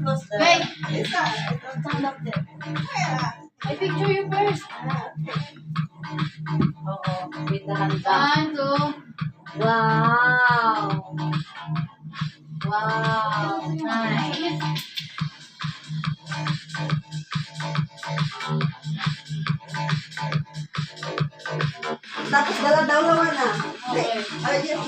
close the... Wait. Isa. Stand up there. I picture you first. Oo. With the hand up. 1, 2. Wow. Wow. Nice. Tapos dala-dalawa na. Okay. Ay, yun.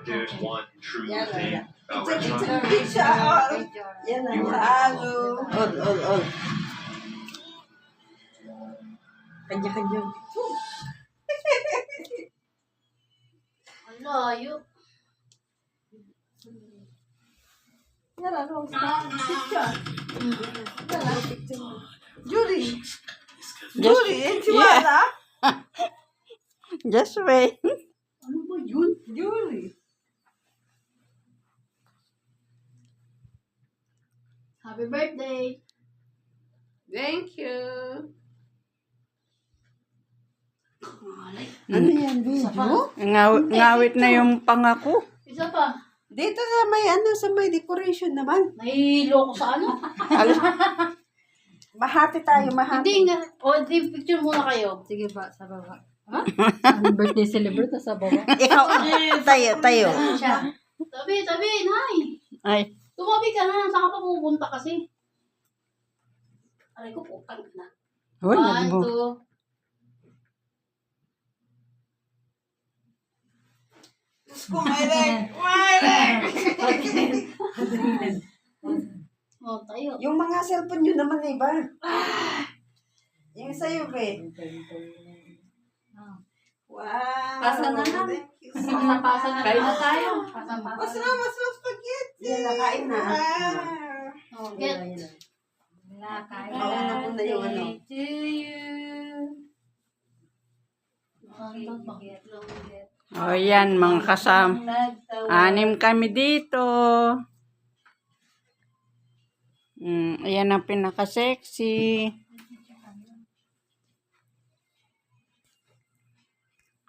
There's one true Yeah, thing yeah. about It's a restaurant. picture. Yan ang halo. All. Kanya-kanya. Ang layo. Yan ang picture. Yan ang picture. Julie. Julie, Chihuahua. Just wait. Ano ba yun? Julie. Happy birthday. Thank you. Hmm. Ano yan, video? Ngawit na yung pangako. Isa pa. Dito sa may decoration naman. Nahihilo ko sa ano? Mahati tayo, mahati. Hindi nga. O, di picture muna kayo. Sige pa, sa baba. Ha? Ano birthday celebrate sa baba? Ikaw, tayo. Siya. Tabi, Nay. Ay, Tumabi ka na. Saan ka pa pupunta kasi? Aray ko, putang na. 1, 2. Oh, tayo. Yung mga cellphone nyo naman iba. Yung sa'yo, be. Wow. Pasa na lang. Thank you so much. Pasa-pasa na. Kain na tayo. Pasa-pasa. Mas spaghetti. Yan, nakain na. Oh, get. Mauna muna yung ano. To you. o yan mga kasam. 6 kami dito. Ayan ang pinaka-sexy.